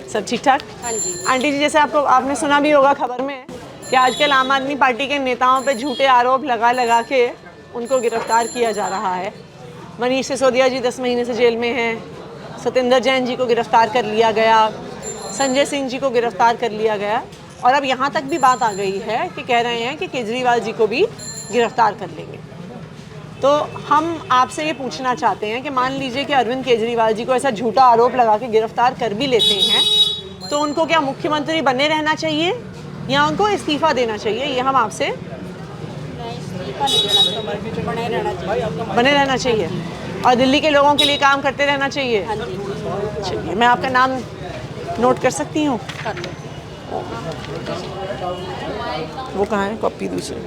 सब ठीक ठाक? हाँ जी। आंटी जी, जैसे आपने सुना भी होगा खबर में कि आजकल आम आदमी पार्टी के नेताओं पे झूठे आरोप लगा लगा के उनको गिरफ्तार किया जा रहा है। मनीष सिसोदिया जी 10 महीने से जेल में हैं, सत्येंद्र जैन जी को गिरफ्तार कर लिया गया, संजय सिंह जी को गिरफ्तार कर लिया गया, और अब यहाँ तक भी बात आ गई है कि कह रहे हैं कि केजरीवाल जी को भी गिरफ्तार कर लेंगे। तो हम आपसे ये पूछना चाहते हैं कि मान लीजिए कि अरविंद केजरीवाल जी को ऐसा झूठा आरोप लगा के गिरफ्तार कर भी लेते हैं, तो उनको क्या मुख्यमंत्री बने रहना चाहिए या उनको इस्तीफा देना चाहिए? ये हम आपसे बने रहना चाहिए और दिल्ली के लोगों के लिए काम करते रहना चाहिए। चलिए, मैं आपका नाम नोट कर सकती हूँ? वो कहाँ है? कॉपी दूसरी।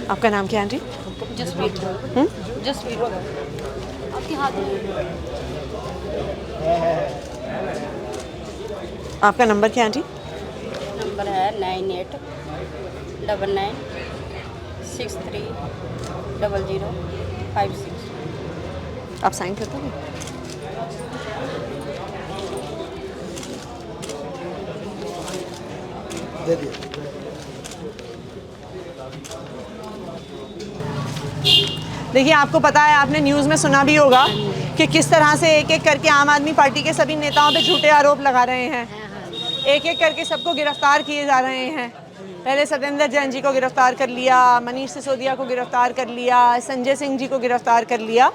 आपका नाम क्या है आंटी? जसप्रीत। जसप्रीत आपके हाथ में। आपका नंबर क्या है आंटी? नंबर है 9899630056। आप साइन कर दोगे? दे दिए। देखिए, आपको पता है, आपने न्यूज़ में सुना भी होगा कि किस तरह से एक एक करके आम आदमी पार्टी के सभी नेताओं पे झूठे आरोप लगा रहे हैं। एक एक करके सबको गिरफ्तार किए जा रहे हैं। पहले सत्येंद्र जैन जी को गिरफ्तार कर लिया, मनीष सिसोदिया को गिरफ्तार कर लिया, संजय सिंह जी को गिरफ्तार कर लिया,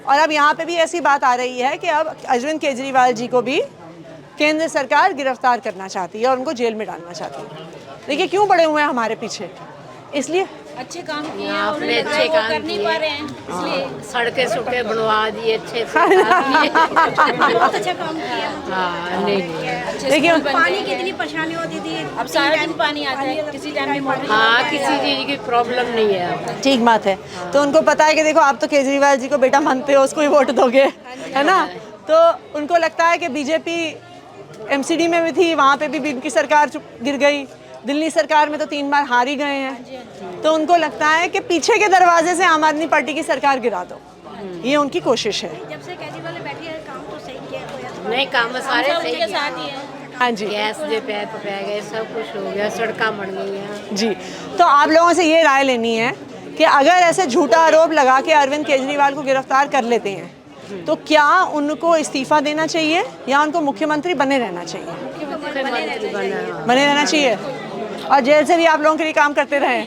और अब यहाँ पे भी ऐसी बात आ रही है कि अब अरविंद केजरीवाल जी को भी केंद्र सरकार गिरफ्तार करना चाहती है और उनको जेल में डालना चाहती है। देखिए क्यों पड़े हुए हैं हमारे पीछे, इसलिए अच्छे काम किए हैं, आपने अच्छे काम कर नहीं पा रहे हैं, इसलिए सड़कें सुड़के बनवा दिए अच्छे से। बहुत अच्छा काम किया। हाँ, नहीं देखिए पानी की इतनी परेशानी होती थी, अब सारा दिन पानी आता है, किसी टाइम भी मोटर। हाँ, किसी चीज़ की प्रॉब्लम नहीं है अब। ठीक बात है। तो उनको पता है कि देखो, आप तो केजरीवाल जी को बेटा मानते हो, उसको ही वोट दोगे, है ना? तो उनको लगता है कि बीजेपी एमसीडी में भी थी, वहाँ पे भी इनकी सरकार गिर गई, दिल्ली सरकार में तो 3 बार हार ही गए हैं, तो उनको लगता है कि पीछे के दरवाजे से आम आदमी पार्टी की सरकार गिरा दो। ये उनकी कोशिश है। जब से केजरीवाल बैठी है, काम तो सही किया है। नहीं, काम सारे सही के साथ ही है। हाँ जी, गैस दे पैप पै गए, सब कुछ हो गया, सड़कें बन गई हैं जी। तो आप लोगों से ये राय लेनी है कि अगर ऐसे झूठा आरोप लगा के अरविंद केजरीवाल को गिरफ्तार कर लेते हैं, तो क्या उनको इस्तीफा देना चाहिए या उनको मुख्यमंत्री बने रहना चाहिए? बने रहना चाहिए, और जेल से भी आप लोगों के लिए काम करते रहें।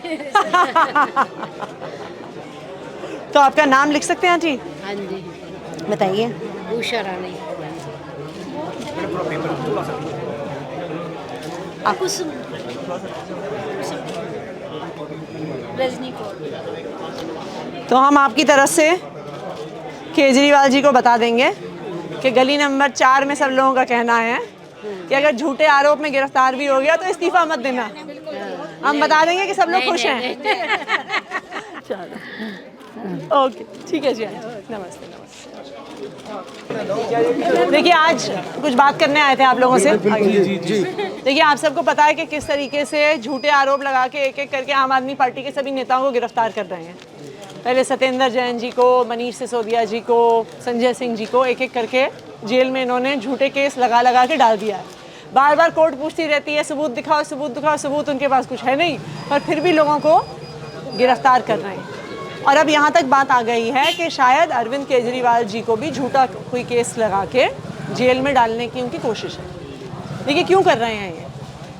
तो आपका नाम लिख सकते हैं आंटी? हाँ जी, बताइए। उषा रानी। रजनी कौर। तो हम आपकी तरफ से केजरीवाल जी को बता देंगे कि गली नंबर 4 में सब लोगों का कहना है कि अगर झूठे आरोप में गिरफ्तार भी हो गया तो इस्तीफा मत देना। हम बता देंगे कि सब लोग खुश हैं। चलो, ओके, ठीक है जी, नमस्ते। देखिए, आज कुछ बात करने आए थे आप लोगों से। देखिए, आप सबको पता है कि किस तरीके से झूठे आरोप लगा के एक एक करके आम आदमी पार्टी के सभी नेताओं को गिरफ्तार कर रहे हैं। पहले सत्येंद्र जैन जी को, मनीष सिसोदिया जी को, संजय सिंह जी को एक एक करके जेल में इन्होंने झूठे केस लगा लगा के डाल दिया है। बार बार कोर्ट पूछती रहती है, सबूत दिखाओ, सबूत दिखाओ, सबूत उनके पास कुछ है नहीं, पर फिर भी लोगों को गिरफ्तार कर रहे हैं। और अब यहाँ तक बात आ गई है कि शायद अरविंद केजरीवाल जी को भी झूठा कोई केस लगा के जेल में डालने की उनकी कोशिश है। देखिए क्यों कर रहे हैं ये?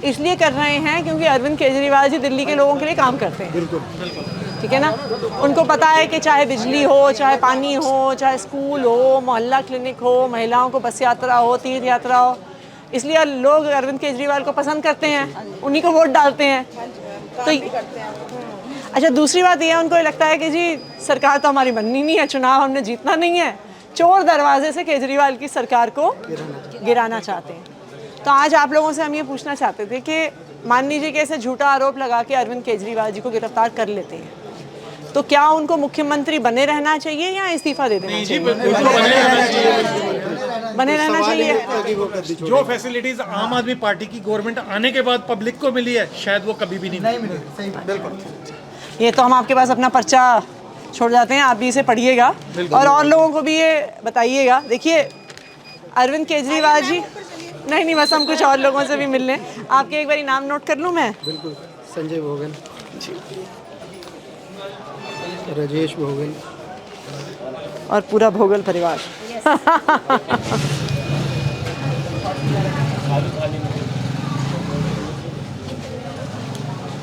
इसलिए कर रहे हैं क्योंकि अरविंद केजरीवाल जी दिल्ली के लोगों के लिए काम करते हैं। ठीक है ना? उनको पता है कि चाहे बिजली हो, चाहे पानी हो, चाहे स्कूल हो, मोहल्ला क्लिनिक हो, महिलाओं को बस यात्रा हो, तीर्थ यात्रा हो, इसलिए लोग अरविंद केजरीवाल को पसंद करते हैं, उन्हीं को वोट डालते हैं। तो अच्छा, दूसरी बात यह है, उनको लगता है कि जी सरकार तो हमारी बननी नहीं है, चुनाव हमने जीतना नहीं है, चोर दरवाजे से केजरीवाल की सरकार को गिराना चाहते हैं। तो आज आप लोगों से हम ये पूछना चाहते थे कि मान लीजिए कि ऐसे झूठा आरोप लगा के अरविंद केजरीवाल जी को गिरफ्तार कर लेते हैं, तो क्या उनको मुख्यमंत्री बने रहना चाहिए या इस्तीफा दे देना चाहिए? बने रहना चाहिए। जो फैसिलिटीज आम आदमी पार्टी की गवर्नमेंट आने के बाद पब्लिक को मिली है, शायद वो कभी भी नहीं मिली। सही, बिल्कुल। ये तो हम आपके पास अपना पर्चा छोड़ जाते हैं, आप भी इसे पढ़िएगा और लोगों को भी ये बताइएगा। देखिए अरविंद केजरीवाल जी, नहीं बस हम कुछ और लोगों से भी मिल लें। आपके एक बार नाम नोट कर लूँ मैं? बिल्कुल। संजय भोगल, राजेश भोगल और पूरा भोगल परिवार।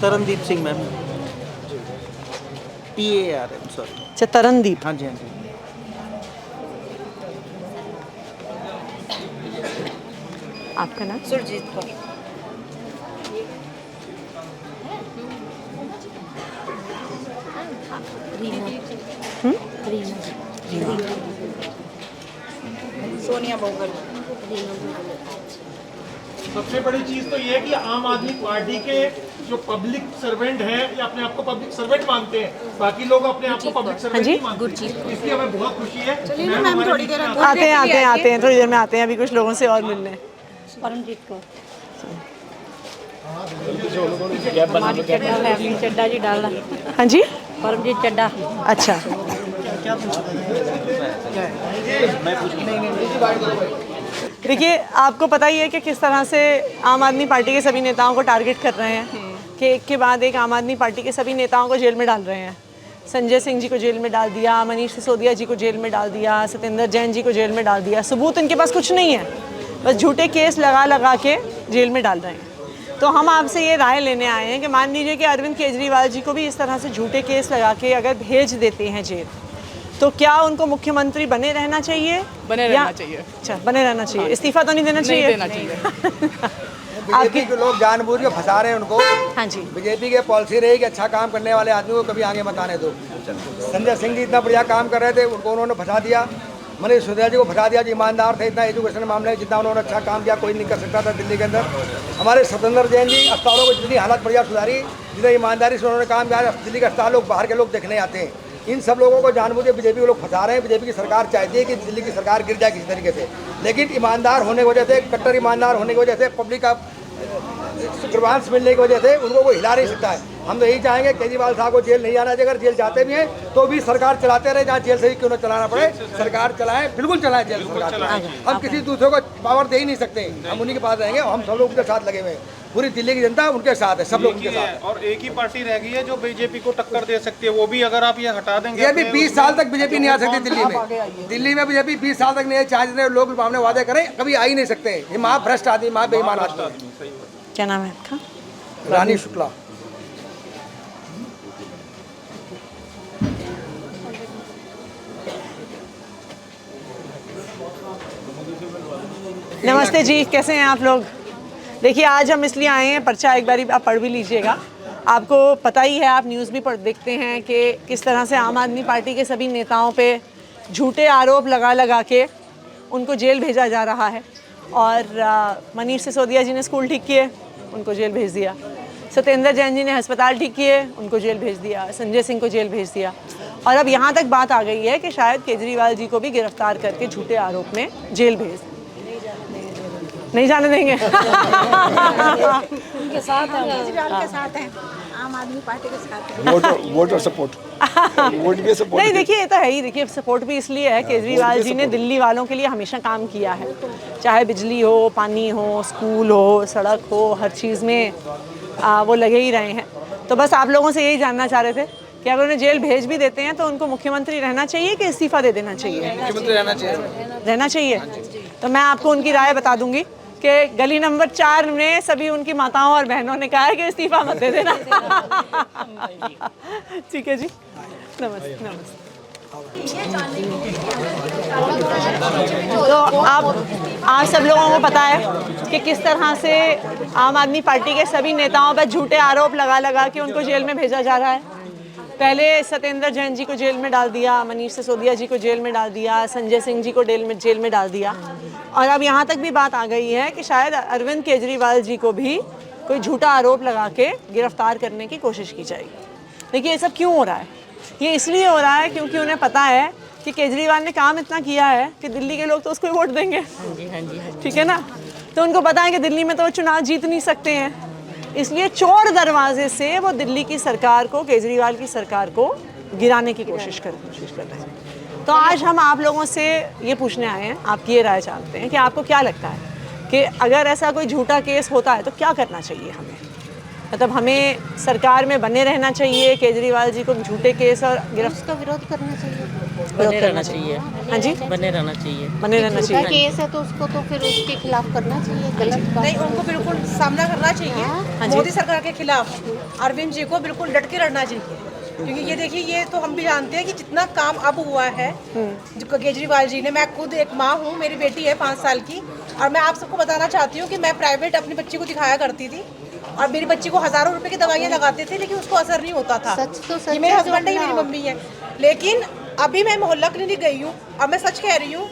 Tarandeep Singh ma'am, TARM, sorry. अच्छा तरनदीप। हाँ जी, हाँ जी। आपका नाम? सुरजीत कौर। सोनिया भोगल। सबसे बड़ी चीज तो ये है कि आम आदमी पार्टी के जो पब्लिक सर्वेंट हैं या अपने आप को पब्लिक सर्वेंट मानते हैं, बाकी लोग अपने आप को पब्लिक सर्वेंट नहीं मानते, इसलिए हमें बहुत खुशी है। मैम थोड़ी देर आते हैं थोड़ी देर में आते हैं, अभी कुछ लोगों से और मिल लें। परमजीत कौर। चड्डा जी डाला। हाँ जी, परमजीत चड्डा। अच्छा। देखिए आपको पता ही है कि किस तरह से आम आदमी पार्टी के सभी नेताओं को टारगेट कर रहे हैं कि एक के बाद एक आम आदमी पार्टी के सभी नेताओं को जेल में डाल रहे हैं। संजय सिंह जी को जेल में डाल दिया, मनीष सिसोदिया जी को जेल में डाल दिया, सत्येंद्र जैन जी को जेल में डाल दिया। सबूत इनके पास कुछ नहीं है, बस झूठे केस लगा के जेल में डाल रहे हैं। तो हम आपसे ये राय लेने आए हैं कि मान लीजिए कि अरविंद केजरीवाल जी को भी इस तरह से झूठे केस लगा के अगर भेज देते हैं जेल, तो क्या उनको मुख्यमंत्री बने रहना चाहिए? बने रहना चाहिए। अच्छा, बने रहना चाहिए। इस्तीफा तो नहीं देना चाहिए? नहीं देना चाहिए। बीजेपी के लोग जानबूझ के फंसा रहे हैं उनको। हाँ जी। बीजेपी की पॉलिसी रही कि अच्छा काम करने वाले आदमी को कभी आगे मत आने दो। संजय सिंह जी इतना बढ़िया काम कर रहे थे, उनको उन्होंने फंसा दिया। मनीष सिसोदिया जी को फंसा दिया, जो ईमानदार थे, इतना एजुकेशन मामले में जितना उन्होंने अच्छा काम किया कोई नहीं कर सकता था दिल्ली के अंदर। हमारे सत्येंद्र जैन जी अस्पतालों को जितनी हालत बढ़िया सुधारी, जितनी ईमानदारी से उन्होंने काम किया, दिल्ली का अस्पताल लोग बाहर के लोग देखने आते हैं। इन सब लोगों को जानबूझ के बीजेपी के लोग फंसा रहे हैं। बीजेपी की सरकार चाहती है कि दिल्ली की सरकार गिर जाए किसी तरीके से, लेकिन ईमानदार होने की वजह से, कट्टर ईमानदार होने की वजह से, पब्लिक का ग्रीवांस मिलने की वजह से उनको वो हिला नहीं सकता है। हम तो यही चाहेंगे केजरीवाल साहब को जेल नहीं जाना चाहिए। अगर जेल जाते भी हैं तो भी सरकार चलाते रहे, जहाँ जेल से ही क्यों न चलाना पड़े, सरकार चलाएं, बिल्कुल चलाएं जेल सरकार। हम किसी दूसरे को पावर दे ही नहीं सकते, हम उन्हीं के पास रहेंगे। हम सब लोग उनके साथ लगे हुए हैं, पूरी दिल्ली की जनता उनके साथ है, सब लोग उनके साथ है। और एक ही पार्टी रह गई है जो बीजेपी को टक्कर दे सकती है, वो भी अगर आप ये हटा देंगे। ये भी 20 साल तक बीजेपी नहीं आ सकती दिल्ली में। दिल्ली में बीजेपी 20 साल तक नहीं, चाहे जितने लोग लुभावने वादे करें कभी आ ही नहीं सकते। ये महाभ्रष्ट आदमी, महा बेईमान आदमी। क्या नाम है आपका? रानी शुक्ला। नमस्ते जी, कैसे हैं आप लोग? देखिए आज हम इसलिए आए हैं, पर्चा एक बारी आप पढ़ भी लीजिएगा। आपको पता ही है, आप न्यूज़ भी पढ़ देखते हैं कि किस तरह से आम आदमी पार्टी के सभी नेताओं पे झूठे आरोप लगा के उनको जेल भेजा जा रहा है। और मनीष सिसोदिया जी ने स्कूल ठीक किए, उनको जेल भेज दिया। सत्येंद्र जैन जी ने अस्पताल ठीक किए, उनको जेल भेज दिया। संजय सिंह को जेल भेज दिया। और अब यहाँ तक बात आ गई है कि शायद केजरीवाल जी को भी गिरफ्तार करके झूठे आरोप में जेल भेज नहीं जाने देंगे। उनके साथ हैं, केजरीवाल के साथ हैं, आम आदमी पार्टी के साथ हैं। वोटर सपोर्ट, वोट भी सपोर्ट। नहीं देखिए, ये तो है ही। देखिए सपोर्ट भी इसलिए है, केजरीवाल जी ने दिल्ली वालों के लिए हमेशा काम किया है, चाहे बिजली हो, पानी हो, स्कूल हो, सड़क हो, हर चीज़ में वो लगे ही रहे हैं। तो बस आप लोगों से यही जानना चाह रहे थे कि अगर उन्हें जेल भेज भी देते हैं तो उनको मुख्यमंत्री रहना चाहिए कि इस्तीफा दे देना चाहिए? मुख्यमंत्री रहना चाहिए। तो मैं आपको उनकी राय बता दूंगी कि गली नंबर 4 में सभी उनकी माताओं और बहनों ने कहा है कि इस्तीफा मत दे देना। ठीक है जी, नमस्ते नमस्ते। तो आप सब लोगों को पता है कि किस तरह से आम आदमी पार्टी के सभी नेताओं पर झूठे आरोप लगा के उनको जेल में भेजा जा रहा है। पहले सत्येंद्र जैन जी को जेल में डाल दिया, मनीष सिसोदिया जी को जेल में डाल दिया, संजय सिंह जी को जेल में डाल दिया। और अब यहाँ तक भी बात आ गई है कि शायद अरविंद केजरीवाल जी को भी कोई झूठा आरोप लगा के गिरफ्तार करने की कोशिश की जाएगी। देखिए ये सब क्यों हो रहा है? ये इसलिए हो रहा है क्योंकि उन्हें पता है कि केजरीवाल ने काम इतना किया है कि दिल्ली के लोग तो उसको ही वोट देंगे। ठीक है ना? तो उनको पता है कि दिल्ली में तो वो चुनाव जीत नहीं सकते हैं, इसलिए चोर दरवाजे से वो दिल्ली की सरकार को, केजरीवाल की सरकार को गिराने की कोशिश कर रहे हैं। तो आज हम आप लोगों से ये पूछने आए हैं, आपकी ये राय चाहते हैं कि आपको क्या लगता है कि अगर ऐसा कोई झूठा केस होता है तो क्या करना चाहिए हमें? मतलब हमें सरकार में बने रहना चाहिए, केजरीवाल जी को झूठे केस और गिरफ्तार उसका विरोध करना चाहिए, बने रहना चाहिए। हाँ जी, बने रहना चाहिए। बने रहना झूठा चाहिए। केस है तो उसको तो फिर उसके खिलाफ करना चाहिए, गलत बात नहीं, उनको बिल्कुल सामना करना चाहिए। हाँ जी। मोदी सरकार के खिलाफ अरविंद जी को बिल्कुल डट के लड़ना चाहिए, क्योंकि ये देखिए, ये तो हम भी जानते हैं कि जितना काम अब हुआ है जो केजरीवाल जी ने, मैं खुद एक माँ हूँ, मेरी बेटी है 5 साल की, और मैं आप सबको बताना चाहती हूँ कि मैं प्राइवेट अपनी बच्ची को दिखाया करती थी और मेरी बच्ची को हज़ारों रुपए की दवाइयाँ लगाते थे, लेकिन उसको असर नहीं होता था। सच तो सच ये मेरे है, हस्बैंड जो ही मेरी अपना- मम्मी है। लेकिन अभी मैं मोहल्ला क्लिनिक गई हूँ, अब मैं सच कह रही हूँ,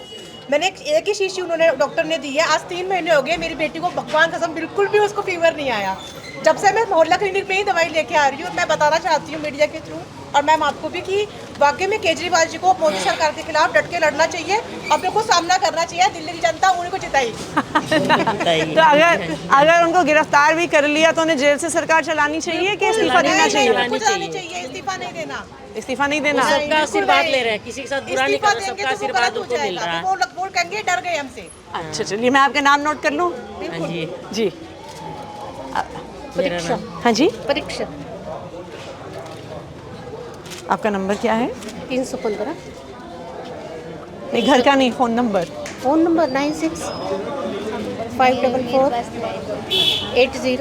मैंने एक ही शीशी उन्होंने डॉक्टर ने दी है, आज 3 महीने हो गए, मेरी बेटी को भगवान कसम बिल्कुल भी उसको फीवर नहीं आया। जब से मैं मोहल्ला क्लिनिक में ही दवाई लेके आ रही हूँ। मैं बताना चाहती हूँ मीडिया के थ्रू और मैम आपको भी कि वाकई में केजरीवाल जी को मोदी सरकार के खिलाफ डट के लड़ना चाहिए, अपने को सामना करना चाहिए। दिल्ली की जनता उन्हीं को जिताएगी। तो अगर उनको गिरफ्तार भी कर लिया तो उन्हें जेल से सरकार चलानी चाहिए कि इस्तीफा देना चाहिए? इस्तीफा नहीं देना, इस्तीफा नहीं देना। सबका आशीर्वाद ले रहे हैं, किसी के साथ बुरा नहीं कर रहे, सबका आशीर्वाद उनको मिल रहा है। वो कहेंगे डर गए हमसे। अच्छा चलिए, मैं आपका नाम नोट कर लूँ? हाँ जी, जी मेरा नाम हाँ जी, परीक्षा आपका नंबर क्या है? 315, नहीं, घर का नहीं, फ़ोन नंबर। Phone number 96 544 80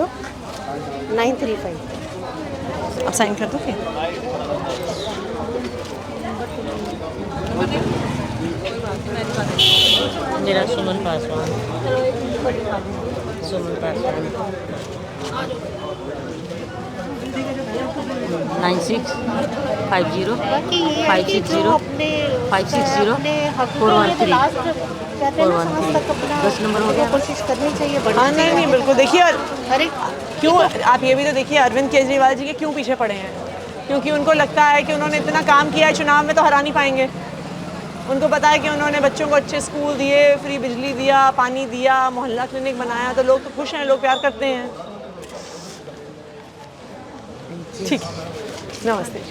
935। आप साइन कर दो फिर। मेरा सुमन पासवान। सुमन पासवान 9650 बाकी ये है कि जो 560 अपने 560 अपने हकों में तो 413 लास्ट कहते हैं ना, सांस तक अपना 10 नंबर हो गया। कोशिश करनी चाहिए, बढ़नी हाँ नहीं नहीं, बिल्कुल। देखिए हर एक क्यों, आप ये भी तो देखिए अरविंद केजरीवाल जी के क्यों पीछे पड़े हैं, क्योंकि उनको लगता है कि उन्होंने इतना काम किया है, चुनाव में तो हरा नहीं पाएंगे। उनको पता है कि उन्होंने बच्चों को अच्छे स्कूल दिए, फ्री बिजली दिया, पानी दिया, मोहल्ला क्लिनिक बनाया, तो लोग तो खुश हैं, लोग प्यार करते हैं। ठीक है, नमस्ते।